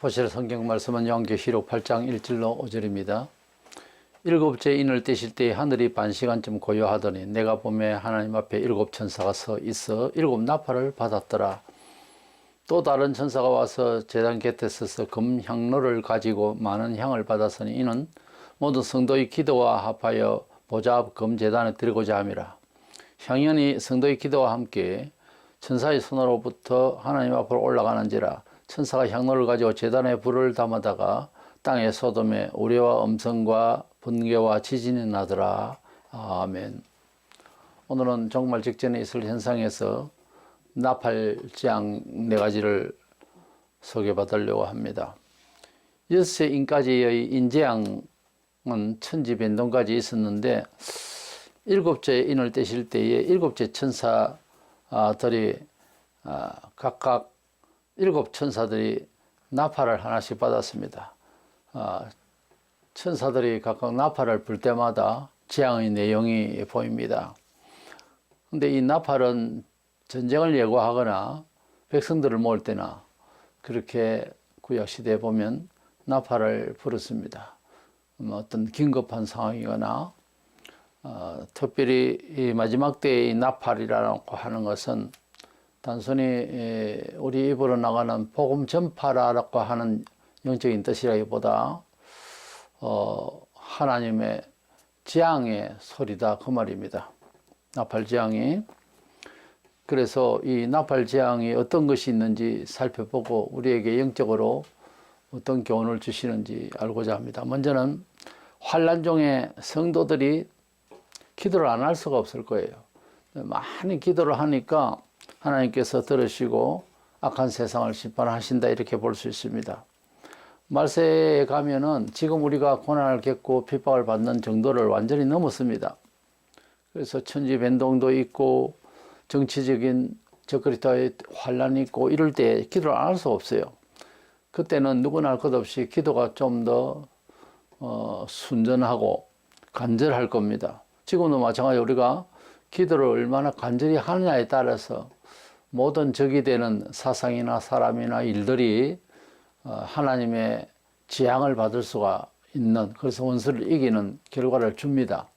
보실 성경 말씀은 요한계시록 8장 1절로 5절입니다. 일곱째 인을 떼실 때 하늘이 반시간쯤 고요하더니 내가 보매 하나님 앞에 일곱 천사가 서 있어 일곱 나팔을 받았더라. 또 다른 천사가 와서 제단 곁에 서서 금 향로를 가지고 많은 향을 받았으니 이는 모든 성도의 기도와 합하여 보좌 앞 금 제단에 드리고자 함이라. 향연이 성도의 기도와 함께 천사의 손으로부터 하나님 앞으로 올라가는지라. 천사가 향로를 가지고 제단에 불을 담아다가 땅의 소돔에 우레와 음성과 번개와 지진이 나더라. 아멘. 오늘은 종말 직전에 있을 현상에서 나팔재앙 네 가지를 소개받으려고 합니다. 여섯 인까지의 인재앙은 천지변동까지 있었는데 일곱째 인을 떼실 때에 일곱째 천사들이 각각 일곱 천사들이 나팔을 하나씩 받았습니다. 천사들이 각각 나팔을 불 때마다 재앙의 내용이 보입니다. 근데 이 나팔은 전쟁을 예고하거나 백성들을 모을 때나 그렇게 구약시대에 보면 나팔을 불었습니다. 어떤 긴급한 상황이거나 특별히 이 마지막 때의 나팔이라고 하는 것은 단순히 우리 입으로 나가는 복음 전파라고 하는 영적인 뜻이라기보다 하나님의 재앙의 소리다 그 말입니다. 나팔 재앙이. 그래서 이 나팔 재앙이 어떤 것이 있는지 살펴보고 우리에게 영적으로 어떤 교훈을 주시는지 알고자 합니다. 먼저는 환난 중에 성도들이 기도를 안 할 수가 없을 거예요. 많이 기도를 하니까 하나님께서 들으시고 악한 세상을 심판하신다 이렇게 볼 수 있습니다. 말세에 가면은 지금 우리가 고난을 겪고 핍박을 받는 정도를 완전히 넘었습니다. 그래서 천지 변동도 있고 정치적인 적그리스도의 환란이 있고 이럴 때 기도를 안 할 수가 없어요. 그때는 누구나 할 것 없이 기도가 좀 더 순전하고 간절할 겁니다. 지금도 마찬가지로 우리가 기도를 얼마나 간절히 하느냐에 따라서 모든 적이 되는 사상이나 사람이나 일들이 하나님의 재앙을 받을 수가 있는, 그래서 원수를 이기는 결과를 줍니다.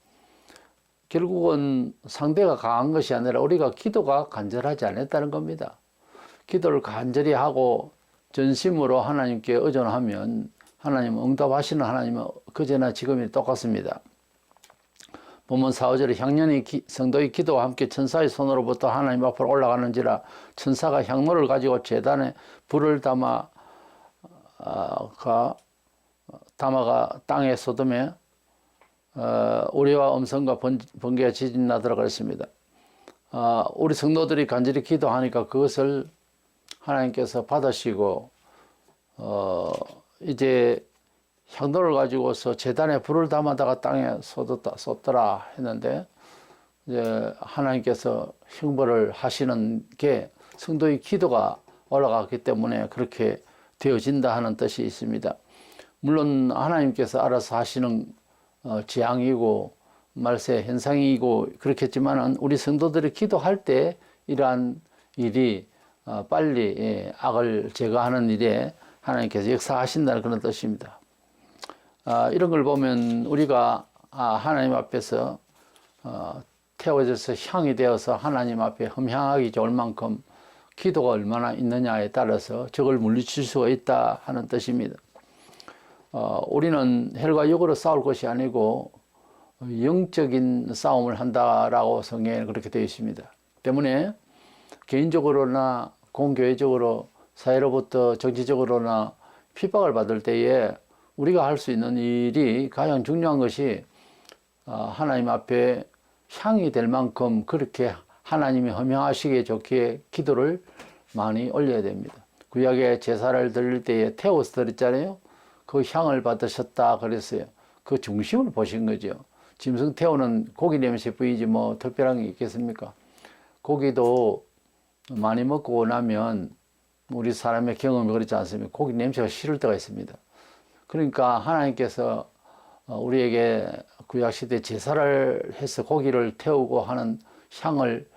결국은 상대가 강한 것이 아니라 우리가 기도가 간절하지 않았다는 겁니다. 기도를 간절히 하고 전심으로 하나님께 의존하면 하나님은 응답하시는 하나님은 그제나 지금이 똑같습니다. 본문 4, 5절에 향년이 성도의 기도와 함께 천사의 손으로부터 하나님 앞으로 올라가는지라. 천사가 향로를 가지고 제단에 불을 담아가 땅의 소돔에 우레와 음성과 번개와 지진이 나더라 그랬습니다. 우리 성도들이 간절히 기도하니까 그것을 하나님께서 받으시고 이제 향로를 가지고서 제단에 불을 담아다가 땅에 쏟더라 했는데 이제 하나님께서 형벌을 하시는 게 성도의 기도가 올라갔기 때문에 그렇게 되어진다 하는 뜻이 있습니다. 물론 하나님께서 알아서 하시는 재앙이고 말세 현상이고 그렇겠지만은 우리 성도들이 기도할 때 이러한 일이 빨리 악을 제거하는 일에 하나님께서 역사하신다는 그런 뜻입니다. 이런 걸 보면 우리가 하나님 앞에서 태워져서 향이 되어서 하나님 앞에 흠향하기 좋을 만큼 기도가 얼마나 있느냐에 따라서 적을 물리칠 수가 있다 하는 뜻입니다. 우리는 혈과 육으로 싸울 것이 아니고 영적인 싸움을 한다라고 성경에 그렇게 되어 있습니다. 때문에 개인적으로나 공교회적으로 사회로부터 정치적으로나 핍박을 받을 때에 우리가 할 수 있는 일이 가장 중요한 것이 하나님 앞에 향이 될 만큼 그렇게 하나님이 허명하시기에 좋게 기도를 많이 올려야 됩니다. 구약에 제사를 드릴 때에 태워서 드렸잖아요. 그 향을 받으셨다 그랬어요. 그 중심을 보신 거죠. 짐승 태우는 고기 냄새 보이지 뭐 특별한 게 있겠습니까? 고기도 많이 먹고 나면 우리 사람의 경험이 그렇지 않습니까? 고기 냄새가 싫을 때가 있습니다. 그러니까 하나님께서 우리에게 구약시대 제사를 해서 고기를 태우고 하는 향을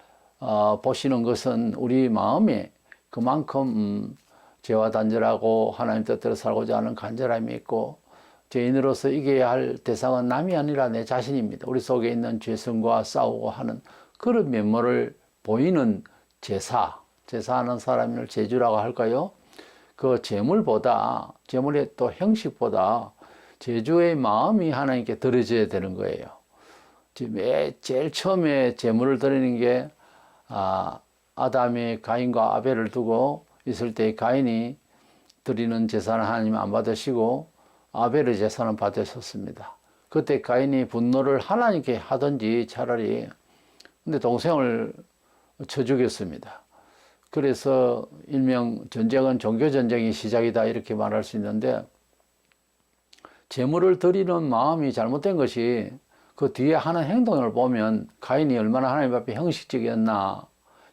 보시는 것은 우리 마음에 그만큼 죄와 단절하고 하나님 뜻대로 살고자 하는 간절함이 있고, 죄인으로서 이겨야 할 대상은 남이 아니라 내 자신입니다. 우리 속에 있는 죄성과 싸우고 하는 그런 면모를 보이는 제사하는 사람을 제주라고 할까요? 그 제물보다, 제물의 또 형식보다 제주의 마음이 하나님께 드려져야 되는 거예요. 제일 처음에 제물을 드리는 게 아담이 가인과 아벨을 두고 있을 때 가인이 드리는 제사는 하나님 안 받으시고 아벨의 제사는 받으셨습니다. 그때 가인이 분노를 하나님께 하든지 차라리, 근데 동생을 쳐 죽였습니다. 그래서 일명 전쟁은 종교전쟁이 시작이다 이렇게 말할 수 있는데, 제물을 드리는 마음이 잘못된 것이 그 뒤에 하는 행동을 보면 가인이 얼마나 하나님 앞에 형식적이었나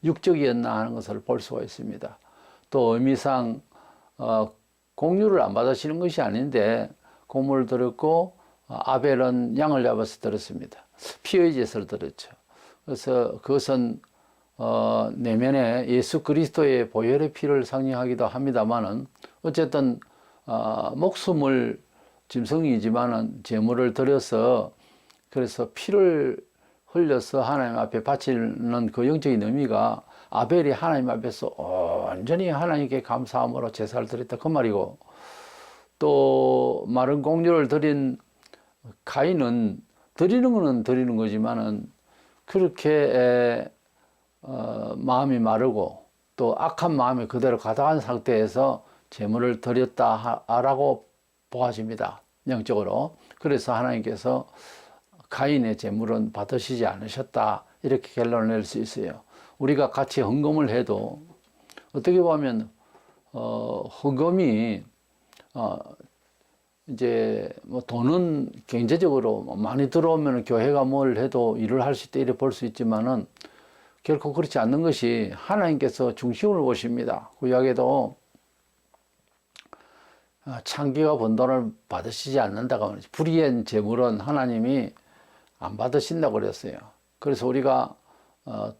육적이었나 하는 것을 볼 수가 있습니다. 또 의미상 공유를 안 받으시는 것이 아닌데 공물을 드렸고 아벨은 양을 잡아서 드렸습니다. 피의 제사를 드렸죠. 그래서 그것은 내면에 예수 그리스도의 보혈의 피를 상징하기도 합니다만은 어쨌든 목숨을 짐승이지만은 제물을 드려서 그래서 피를 흘려서 하나님 앞에 바치는 그 영적인 의미가 아벨이 하나님 앞에서 완전히 하나님께 감사함으로 제사를 드렸다 그 말이고, 또 마른 공유를 드린 가인은 드리는 거는 드리는 거지만은 그렇게 마음이 마르고 또 악한 마음이 그대로 가득한 상태에서 제물을 드렸다라고 보아집니다, 영적으로. 그래서 하나님께서 가인의 제물은 받으시지 않으셨다 이렇게 결론을 낼 수 있어요. 우리가 같이 헌금을 해도 어떻게 보면 헌금이 이제 뭐 돈은 경제적으로 많이 들어오면 교회가 뭘 해도 일을 할 수 있다 이렇게 볼 수 있지만은 결코 그렇지 않는 것이 하나님께서 중심을 보십니다. 구약에도 창기가 번 돈을 받으시지 않는다고 하죠. 불의한 재물은 하나님이 안 받으신다고 그랬어요. 그래서 우리가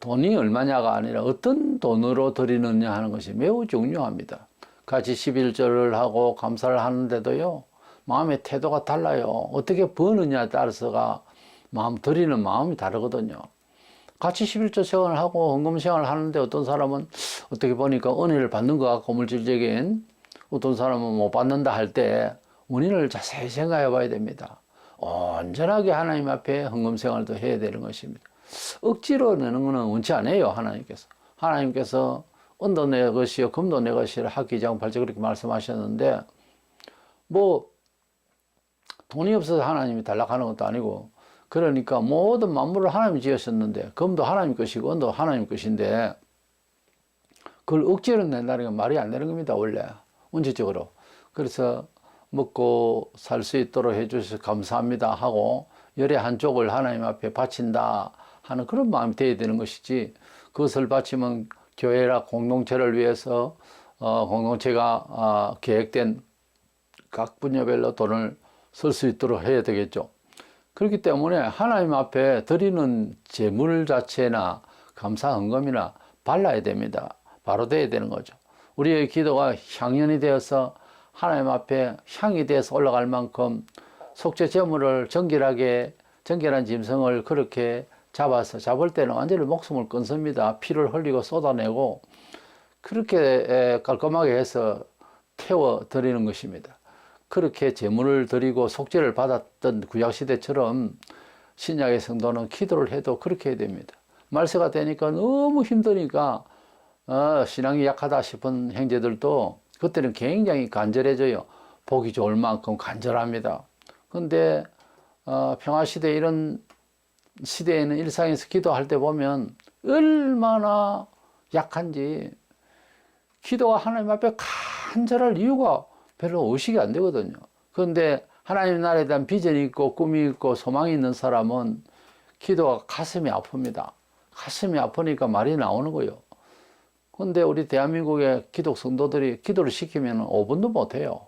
돈이 얼마냐가 아니라 어떤 돈으로 드리느냐 하는 것이 매우 중요합니다. 같이 11절을 하고 감사를 하는데도요, 마음의 태도가 달라요. 어떻게 버느냐에 따라서가 드리는 마음이 다르거든요. 같이 11조 생활을 하고 헌금 생활을 하는데 어떤 사람은 어떻게 보니까 은혜를 받는 것 같고 물질적인, 어떤 사람은 못 받는다 할 때 원인을 자세히 생각해 봐야 됩니다. 온전하게 하나님 앞에 헌금 생활도 해야 되는 것입니다. 억지로 내는 것은 원치 않아요, 하나님께서. 하나님께서 은도 내 것이요 금도 내 것이라 학기장 8절 그렇게 말씀하셨는데, 뭐 돈이 없어서 하나님이 달라가는 것도 아니고, 그러니까 모든 만물을 하나님이 지으셨는데 금도 하나님 것이고 은도 하나님 것인데 그걸 억지로 낸다는 건 말이 안 되는 겁니다, 원래 원칙적으로. 그래서 먹고 살 수 있도록 해주셔서 감사합니다 하고 열의 한쪽을 하나님 앞에 바친다 하는 그런 마음이 되어야 되는 것이지, 그것을 바치면 교회라 공동체를 위해서 공동체가 계획된 각 분야별로 돈을 쓸 수 있도록 해야 되겠죠. 그렇기 때문에 하나님 앞에 드리는 제물 자체나 감사 헌금이나 발라야 됩니다. 바로 돼야 되는 거죠. 우리의 기도가 향연이 되어서 하나님 앞에 향이 되어서 올라갈 만큼 속죄 제물을 정결한 짐승을 그렇게 잡을 때는 완전히 목숨을 끊습니다. 피를 흘리고 쏟아내고 그렇게 깔끔하게 해서 태워 드리는 것입니다. 그렇게 제물을 드리고 속죄를 받았던 구약시대처럼 신약의 성도는 기도를 해도 그렇게 해야 됩니다. 말세가 되니까 너무 힘드니까 신앙이 약하다 싶은 형제들도 그때는 굉장히 간절해져요. 보기 좋을 만큼 간절합니다. 근데 평화시대 이런 시대에는 일상에서 기도할 때 보면 얼마나 약한지, 기도가 하나님 앞에 간절할 이유가 별로 의식이 안 되거든요. 그런데 하나님 나라에 대한 비전이 있고 꿈이 있고 소망이 있는 사람은 기도가 가슴이 아픕니다. 가슴이 아프니까 말이 나오는 거예요. 그런데 우리 대한민국의 기독 성도들이 기도를 시키면 5분도 못해요.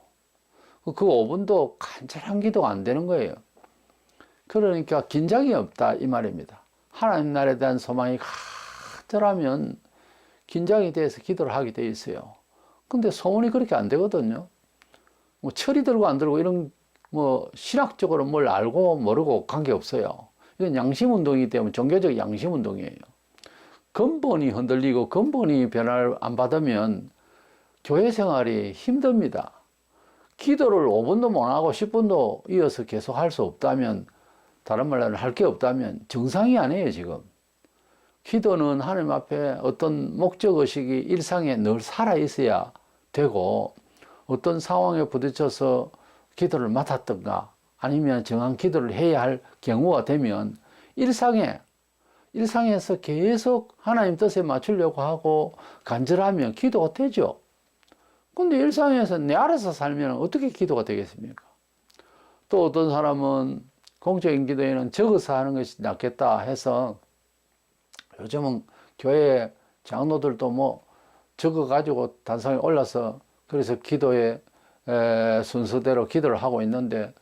그 5분도 간절한 기도가 안 되는 거예요. 그러니까 긴장이 없다 이 말입니다. 하나님 나라에 대한 소망이 간절하면 긴장이 돼서 기도를 하게 돼 있어요. 근데 소문이 그렇게 안 되거든요. 뭐 철이 들고 안 들고 이런 뭐 신학적으로 뭘 알고 모르고 관계없어요. 이건 양심운동이기 때문에 종교적 양심운동이에요. 근본이 흔들리고 근본이 변화를 안 받으면 교회 생활이 힘듭니다. 기도를 5분도 못 하고 10분도 이어서 계속 할 수 없다면, 다른 말로 할 게 없다면 정상이 아니에요, 지금. 기도는 하나님 앞에 어떤 목적의식이 일상에 늘 살아있어야 되고, 어떤 상황에 부딪혀서 기도를 맡았던가 아니면 정한 기도를 해야 할 경우가 되면 일상에서 계속 하나님 뜻에 맞추려고 하고 간절하면 기도가 되죠. 근데 일상에서 내 알아서 살면 어떻게 기도가 되겠습니까? 또 어떤 사람은 공적인 기도에는 적어서 하는 것이 낫겠다 해서 요즘은 교회 장로들도 뭐 적어가지고 단상에 올라서 그래서 기도의 순서대로 기도를 하고 있는데,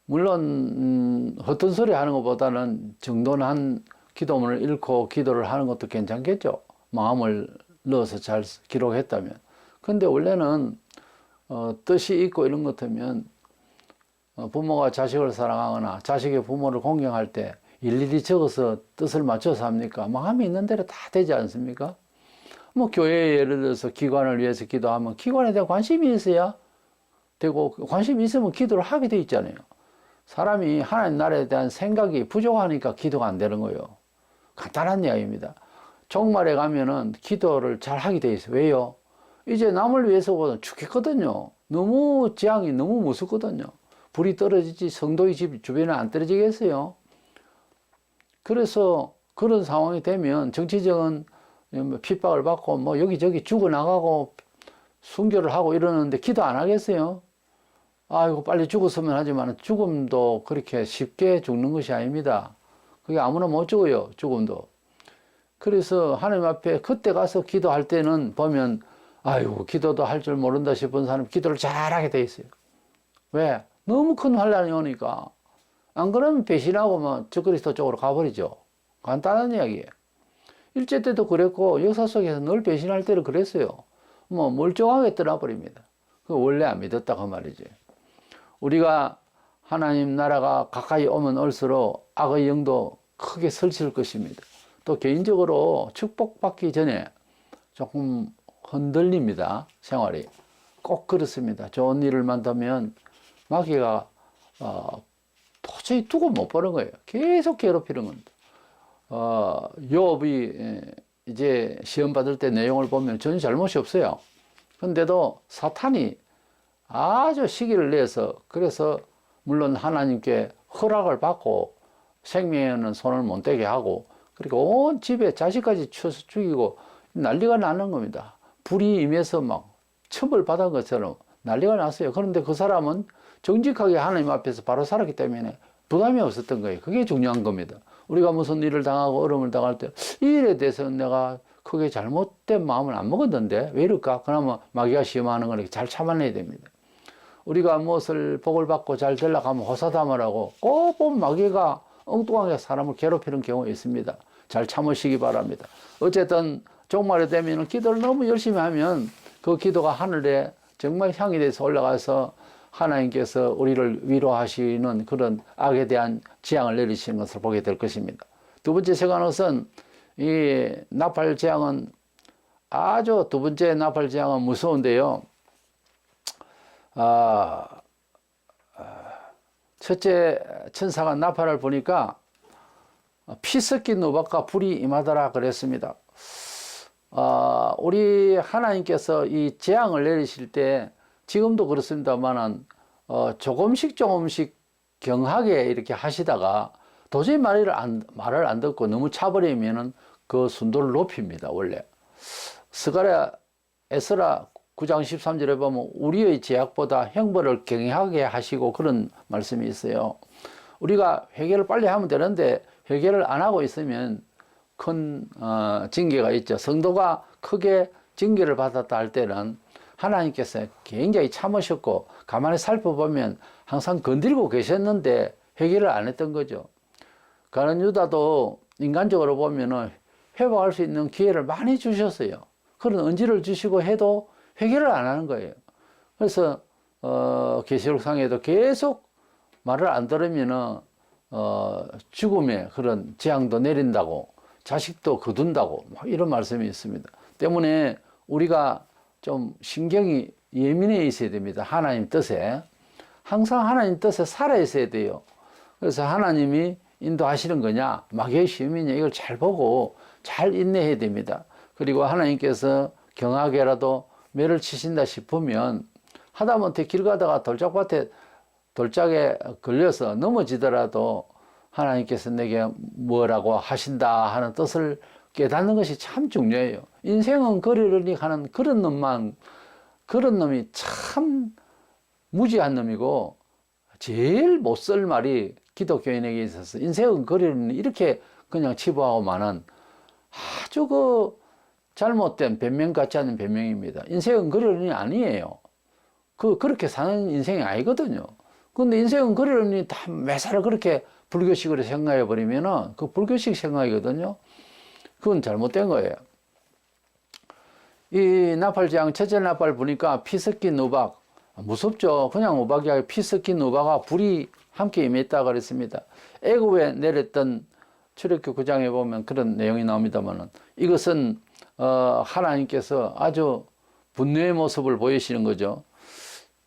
물론 헛된 소리 하는 것보다는 정돈한 기도문을 읽고 기도를 하는 것도 괜찮겠죠. 마음을 넣어서 잘 기록했다면. 근데 원래는 뜻이 있고 이런 것 같으면 부모가 자식을 사랑하거나 자식이 부모를 공경할 때 일일이 적어서 뜻을 맞춰서 합니까? 마음이 있는 대로 다 되지 않습니까? 뭐 교회에 예를 들어서 기관을 위해서 기도하면 기관에 대한 관심이 있어야 되고, 관심이 있으면 기도를 하게 돼 있잖아요. 사람이 하나님 나라에 대한 생각이 부족하니까 기도가 안 되는 거예요. 간단한 이야기입니다. 종말에 가면은 기도를 잘 하게 돼 있어요. 왜요? 이제 남을 위해서보다 죽겠거든요. 너무 재앙이 너무 무섭거든요. 불이 떨어지지 성도의 집 주변에 안 떨어지겠어요? 그래서 그런 상황이 되면 정치적인 핍박을 받고 뭐 여기저기 죽어나가고 순교를 하고 이러는데 기도 안 하겠어요? 아이고 빨리 죽었으면 하지만 죽음도 그렇게 쉽게 죽는 것이 아닙니다. 그게 아무나 못 죽어요, 죽음도. 그래서 하나님 앞에 그때 가서 기도할 때는 보면 아이고 기도도 할 줄 모른다 싶은 사람 기도를 잘하게 돼 있어요. 왜? 너무 큰 환란이 오니까. 안 그러면 배신하고 뭐 적그리스도 쪽으로 가버리죠. 간단한 이야기예요. 일제 때도 그랬고 역사 속에서 늘 배신할 때를 그랬어요. 뭐 멀쩡하게 떠나버립니다. 그 원래 안 믿었다 그 말이지. 우리가 하나님 나라가 가까이 오면 올수록 악의 영도 크게 설칠 것입니다. 또 개인적으로 축복받기 전에 조금 흔들립니다. 생활이. 꼭 그렇습니다. 좋은 일을 만나면 마귀가 도저히 두고 못 보는 거예요. 계속 괴롭히는 겁니다. 요업이 이제 시험 받을 때 내용을 보면 전혀 잘못이 없어요. 근데도 사탄이 아주 시기를 내서, 그래서 물론 하나님께 허락을 받고 생명에는 손을 못 대게 하고, 그리고 온 집에 자식까지 쳐서 죽이고 난리가 나는 겁니다. 불이 임해서 막 처벌받은 것처럼 난리가 났어요. 그런데 그 사람은 정직하게 하나님 앞에서 바로 살았기 때문에 부담이 없었던 거예요. 그게 중요한 겁니다. 우리가 무슨 일을 당하고 어려움을 당할 때 이 일에 대해서 내가 크게 잘못된 마음을 안 먹었는데 왜 이럴까? 그러면 마귀가 시험하는 거니까 잘 참아내야 됩니다. 우리가 무엇을 복을 받고 잘 되려고 하면 호사담을 하고 꼭 보면 마귀가 엉뚱하게 사람을 괴롭히는 경우가 있습니다. 잘 참으시기 바랍니다. 어쨌든 종말에 되면 기도를 너무 열심히 하면 그 기도가 하늘에 정말 향이 돼서 올라가서 하나님께서 우리를 위로하시는 그런 악에 대한 재앙을 내리시는 것을 보게 될 것입니다. 두 번째 생각하는 것은 이 나팔 재앙은 아주, 두 번째 나팔 재앙은 무서운데요. 첫째 천사가 나팔을 보니까 피 섞인 우박과 불이 임하더라 그랬습니다. 우리 하나님께서 이 재앙을 내리실 때 지금도 그렇습니다만은 조금씩 경하게 이렇게 하시다가 도저히 말을 안 듣고 너무 차버리면은 그 순도를 높입니다. 원래 에스라 9장 13절에 보면 우리의 죄악보다 형벌을 경하게 하시고 그런 말씀이 있어요. 우리가 회개를 빨리 하면 되는데 회개를 안 하고 있으면 큰 징계가 있죠. 성도가 크게 징계를 받았다 할 때는 하나님께서 굉장히 참으셨고 가만히 살펴보면 항상 건드리고 계셨는데 회개를 안 했던 거죠. 가룟 유다도 인간적으로 보면은 회복할 수 있는 기회를 많이 주셨어요. 그런 언지를 주시고 해도 회개를 안 하는 거예요. 그래서 계시록상에도 계속 말을 안 들으면은 죽음의 그런 재앙도 내린다고, 자식도 거둔다고, 이런 말씀이 있습니다. 때문에 우리가 좀 신경이 예민해 있어야 됩니다. 하나님 뜻에. 항상 하나님 뜻에 살아 있어야 돼요. 그래서 하나님이 인도하시는 거냐, 마귀의 시험이냐, 이걸 잘 보고 잘 인내해야 됩니다. 그리고 하나님께서 경하게라도 매를 치신다 싶으면 하다못해 길 가다가 돌짝에 걸려서 넘어지더라도 하나님께서 내게 뭐라고 하신다 하는 뜻을 깨닫는 것이 참 중요해요. 인생은 그러려니 하는 그런 놈이 참 무지한 놈이고, 제일 못 쓸 말이 기독교인에게 있어서 인생은 그러려니 이렇게 그냥 치부하고 마는 아주 그 잘못된 변명 같지 않은 변명입니다. 인생은 그러려니 아니에요. 그렇게 사는 인생이 아니거든요. 근데 인생은 그러려니 다 매사를 그렇게 불교식으로 생각해 버리면은 그 불교식 생각이거든요. 그건 잘못된 거예요. 이 나팔장 첫째 나팔 보니까 피 섞인 우박, 무섭죠. 그냥 우박이 아니라 피 섞인 우박과 불이 함께 임했다 그랬습니다. 애굽에 내렸던 출애굽기 9장에 보면 그런 내용이 나옵니다만은, 이것은 하나님께서 아주 분노의 모습을 보이시는 거죠.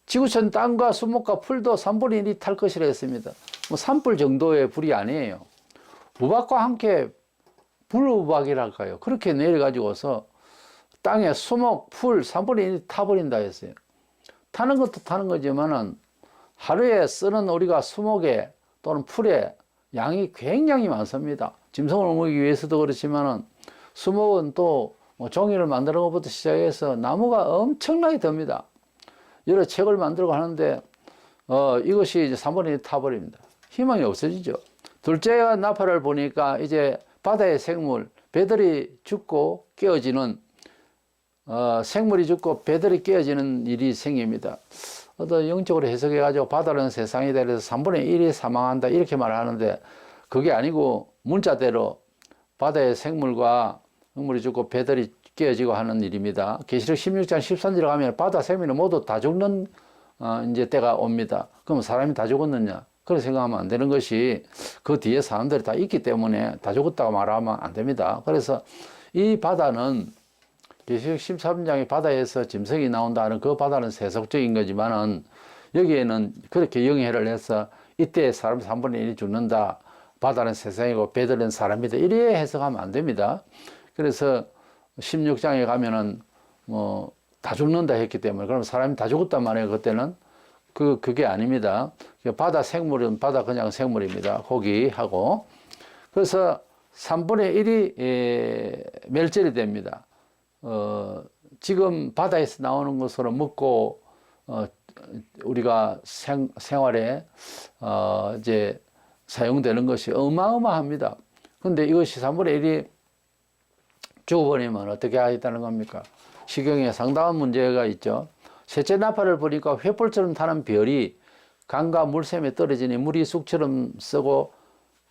지구촌 땅과 수목과 풀도 3분의 1이 탈 것이라 했습니다. 뭐 산불 정도의 불이 아니에요. 우박과 함께 불우박이랄까요. 그렇게 내려가지고서 땅에 수목, 풀 3분의 1이 타버린다 했어요. 타는 것도 타는 거지만은 하루에 쓰는 우리가 수목에 또는 풀에 양이 굉장히 많습니다. 짐승을 먹기 위해서도 그렇지만은 수목은 또 뭐 종이를 만드는 것부터 시작해서 나무가 엄청나게 듭니다. 여러 책을 만들고 하는데 이것이 이제 3분의 1 타버립니다. 희망이 없어지죠. 둘째 나팔을 보니까 이제 바다의 생물, 배들이 죽고 깨어지는 생물이 죽고 배들이 깨어지는 일이 생깁니다. 어떤 영적으로 해석해 가지고 바다는 세상이다 그래서 3분의 1이 사망한다 이렇게 말하는데, 그게 아니고 문자대로 바다의 생물과 생물이 죽고 배들이 깨어지고 하는 일입니다. 계시록 16장 13절에 가면 바다 생물이 모두 다 죽는 이제 때가 옵니다. 그럼 사람이 다 죽었느냐? 그렇게 생각하면 안 되는 것이, 그 뒤에 사람들이 다 있기 때문에 다 죽었다고 말하면 안 됩니다. 그래서 이 바다는 계시록 13장의 바다에서 짐승이 나온다는 그 바다는 세속적인 거지만은, 여기에는 그렇게 영해를 해서 이때 사람 3분의 1이 죽는다, 바다는 세상이고 배들은 사람이다, 이래 해석하면 안 됩니다. 그래서 16장에 가면은 뭐 다 죽는다 했기 때문에, 그럼 사람이 다 죽었단 말이에요. 그때는 그게 아닙니다. 바다 생물은 바다 그냥 생물입니다. 고기하고. 그래서 3분의 1이 멸절이 됩니다. 지금 바다에서 나오는 것으로 먹고 우리가 생활에 이제 사용되는 것이 어마어마합니다. 근데 이것이 3분의 1이 죽어버리면 어떻게 하겠다는 겁니까? 식용에 상당한 문제가 있죠. 셋째 나팔을 보니까 횃불처럼 타는 별이 강과 물샘에 떨어지니 물이 쑥처럼 쓰고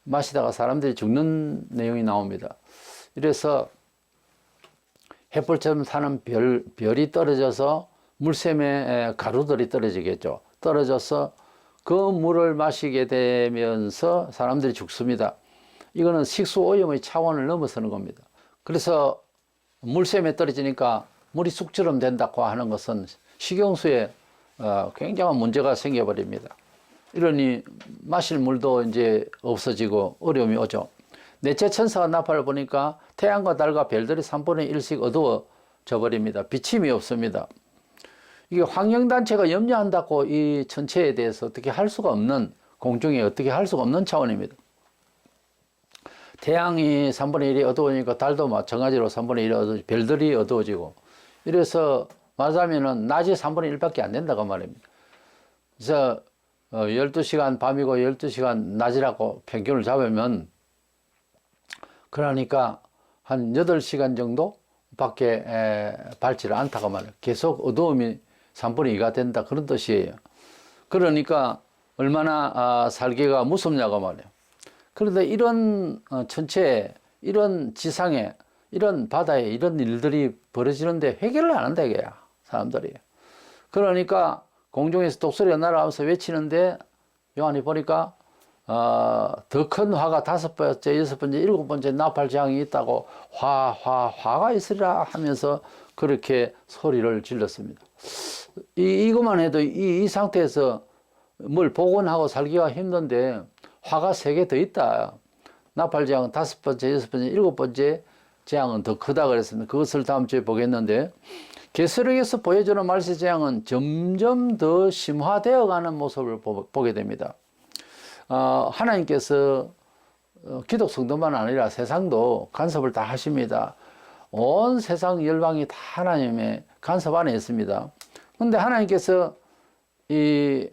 마시다가 사람들이 죽는 내용이 나옵니다. 이래서 횃불처럼 타는 별이 떨어져서 물샘에 가루들이 떨어지겠죠. 떨어져서 그 물을 마시게 되면서 사람들이 죽습니다. 이거는 식수 오염의 차원을 넘어서는 겁니다. 그래서 물샘에 떨어지니까 물이 쑥처럼 된다고 하는 것은 식용수에 굉장한 문제가 생겨버립니다. 이러니 마실 물도 이제 없어지고 어려움이 오죠. 넷째 천사가 나팔을 보니까 태양과 달과 별들이 3분의 1씩 어두워져 버립니다. 비침이 없습니다. 이게 환경단체가 염려한다고 이 천체에 대해서 어떻게 할 수가 없는, 공중에 어떻게 할 수가 없는 차원입니다. 태양이 3분의 1이 어두우니까 달도 마찬가지로 3분의 1이 어두워지고 별들이 어두워지고, 이래서 말하자면은 낮이 3분의 1밖에 안 된다고 말입니다. 그래서 12시간 밤이고 12시간 낮이라고 평균을 잡으면, 그러니까 한 8시간 정도 밖에 밝지를 않다고 말해요. 계속 어두움이 3분의 2가 된다, 그런 뜻이에요. 그러니까 얼마나 살기가 무섭냐고 말해요. 그런데 이런 천체에, 이런 지상에, 이런 바다에 이런 일들이 벌어지는데 회개를 안 한다 이거야. 사람들이. 그러니까 공중에서 독소리가 날아오면서 외치는데 요한이 보니까 더 큰 화가 5번째, 6번째, 7번째 나팔 재앙이 있다고 화가 있으리라 하면서 그렇게 소리를 질렀습니다. 이것만 해도 이 상태에서 뭘 복원하고 살기가 힘든데 화가 3개 더 있다. 나팔 재앙은 5번째, 6번째, 7번째 재앙은 더 크다 그랬습니다. 그것을 다음 주에 보겠는데 계시록에서 보여주는 말세 재앙은 점점 더 심화되어가는 모습을 보게 됩니다. 하나님께서 기독 성도만 아니라 세상도 간섭을 다 하십니다. 온 세상 열방이 다 하나님의 간섭 안에 있습니다. 그런데 하나님께서 이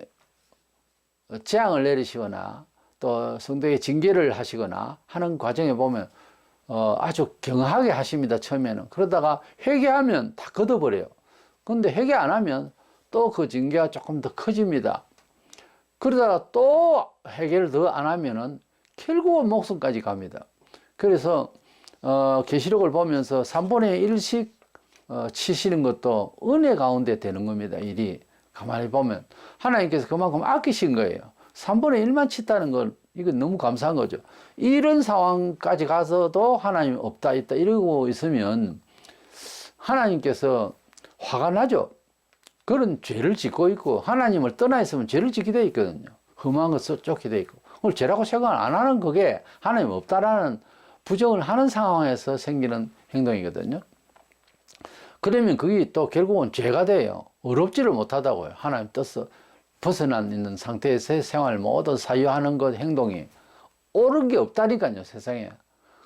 재앙을 내리시거나 또 성도에게 징계를 하시거나 하는 과정에 보면 아주 경하게 하십니다. 처음에는. 그러다가 회개하면 다 걷어버려요. 그런데 회개 안 하면 또 그 징계가 조금 더 커집니다. 그러다가 또 회개를 더 안 하면은 결국은 목숨까지 갑니다. 그래서 계시록을 보면서 3분의 1씩 치시는 것도 은혜 가운데 되는 겁니다. 일이 가만히 보면 하나님께서 그만큼 아끼신 거예요. 3분의 1만 치다는 건 이건 너무 감사한 거죠. 이런 상황까지 가서도 하나님 없다 있다 이러고 있으면 하나님께서 화가 나죠. 그런 죄를 짓고 있고 하나님을 떠나 있으면 죄를 짓게 돼 있거든요. 험한 것을 쫓게 돼 있고 그걸 죄라고 생각을 안 하는 그게 하나님 없다라는 부정을 하는 상황에서 생기는 행동이거든요. 그러면 그게 또 결국은 죄가 돼요. 어렵지를 못하다고요. 하나님 뜻을 벗어난 있는 상태에서의 생활 모든 사유하는 것 행동이 옳은 게 없다니까요. 세상에.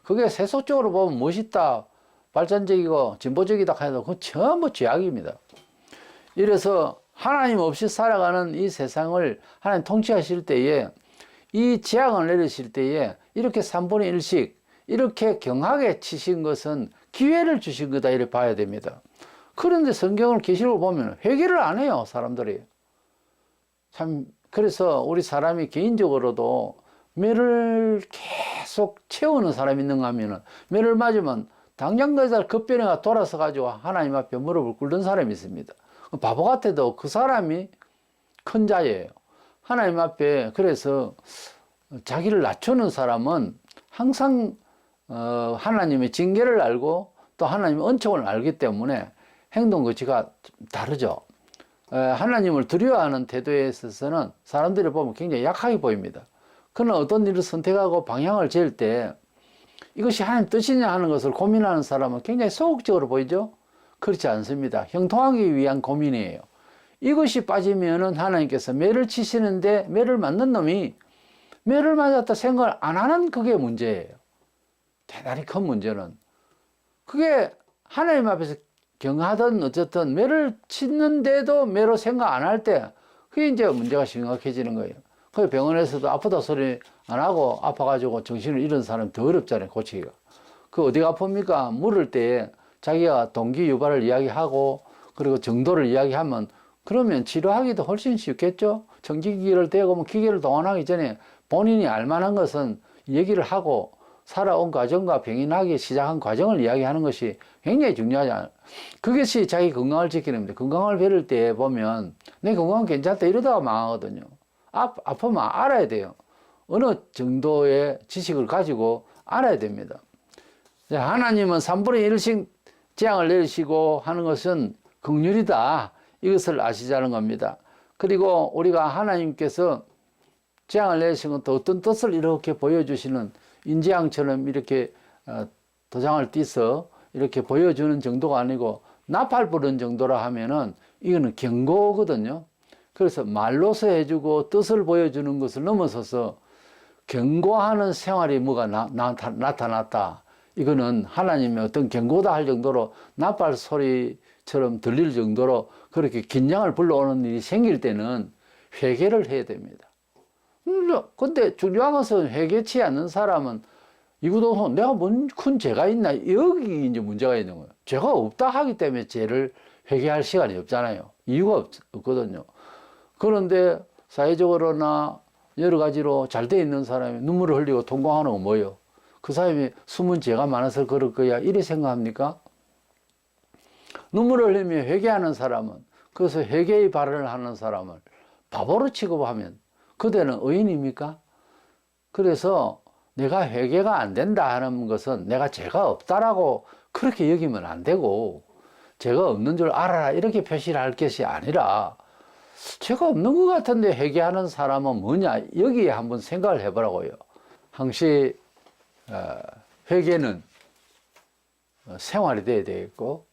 그게 세속적으로 보면 멋있다 발전적이고 진보적이다 해도 그건 전부 죄악입니다. 이래서 하나님 없이 살아가는 이 세상을 하나님 통치하실 때에 이 재앙을 내리실 때에 이렇게 3분의 1씩 이렇게 경하게 치신 것은 기회를 주신 거다 이렇게 봐야 됩니다. 그런데 성경을 계시록을 보면 회개를 안 해요. 사람들이. 참 그래서 우리 사람이 개인적으로도 매를 계속 채우는 사람이 있는가 하면은 매를 맞으면 당장 그날 급변해가 돌아서 가지고 하나님 앞에 무릎을 꿇는 사람이 있습니다. 바보 같아도 그 사람이 큰 자예요. 하나님 앞에 그래서 자기를 낮추는 사람은 항상 하나님의 징계를 알고 또 하나님의 은총을 알기 때문에 행동 거지가 다르죠. 하나님을 두려워하는 태도에 있어서는 사람들이 보면 굉장히 약하게 보입니다. 그러나 어떤 일을 선택하고 방향을 지을 때 이것이 하나님 뜻이냐 하는 것을 고민하는 사람은 굉장히 소극적으로 보이죠? 그렇지 않습니다. 형통하기 위한 고민이에요. 이것이 빠지면은 하나님께서 매를 치시는데 매를 맞는 놈이 매를 맞았다 생각을 안 하는 그게 문제예요. 대단히 큰 문제는. 그게 하나님 앞에서 경하든 어쨌든 매를 치는데도 매로 생각 안 할 때 그게 이제 문제가 심각해지는 거예요. 그 병원에서도 아프다 소리 안 하고 아파가지고 정신을 잃은 사람이 더 어렵잖아요. 고치기가. 그 어디가 아픕니까? 물을 때 자기가 동기 유발을 이야기하고 그리고 정도를 이야기하면 그러면 치료하기도 훨씬 쉽겠죠. 정기기계를 대고 뭐 기계를 동원하기 전에 본인이 알만한 것은 얘기를 하고 살아온 과정과 병인하기 시작한 과정을 이야기하는 것이 굉장히 중요하잖아요. 그것이 자기 건강을 지키는 겁니다. 건강을 배울 때 보면 내 건강은 괜찮다 이러다가 망하거든요. 아프면 알아야 돼요. 어느 정도의 지식을 가지고 알아야 됩니다. 하나님은 3분의 1씩 재앙을 내리시고 하는 것은 긍휼이다. 이것을 아시자는 겁니다. 그리고 우리가 하나님께서 재앙을 내리신 것도 어떤 뜻을 이렇게 보여주시는 인재앙처럼 이렇게 도장을 띄서 이렇게 보여주는 정도가 아니고 나팔 부는 정도라 하면은 이거는 경고거든요. 그래서 말로서 해주고 뜻을 보여주는 것을 넘어서서 경고하는 생활이 뭐가 나타났다. 이거는 하나님의 어떤 경고다 할 정도로 나팔 소리처럼 들릴 정도로 그렇게 긴장을 불러오는 일이 생길 때는 회개를 해야 됩니다. 근데 중요한 것은 회개치 않는 사람은 이구도 내가 뭔 큰 죄가 있나 여기 이제 문제가 있는 거예요. 죄가 없다 하기 때문에 죄를 회개할 시간이 없잖아요. 이유가 없거든요. 그런데 사회적으로나 여러 가지로 잘 돼 있는 사람이 눈물을 흘리고 통곡하는 건 뭐예요? 그 사람이 숨은 죄가 많아서 그럴 거야 이래 생각합니까? 눈물을 흘리며 회개하는 사람은, 그래서 회개의 발언을 하는 사람을 바보로 취급하면 그대는 의인입니까? 그래서 내가 회개가 안 된다 하는 것은 내가 죄가 없다라고 그렇게 여기면 안 되고, 죄가 없는 줄 알아라 이렇게 표시를 할 것이 아니라, 죄가 없는 것 같은데 회개하는 사람은 뭐냐, 여기에 한번 생각을 해보라고요. 항시 회개는 생활이 돼야 되겠고,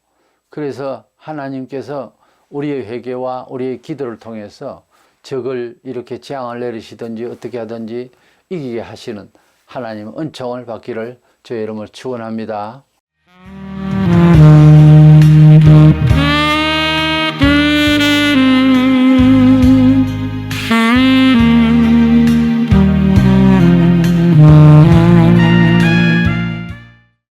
그래서 하나님께서 우리의 회개와 우리의 기도를 통해서 적을 이렇게 재앙을 내리시든지 어떻게 하든지 이기게 하시는 하나님의 은총을 받기를 주의 이름으로 축원합니다.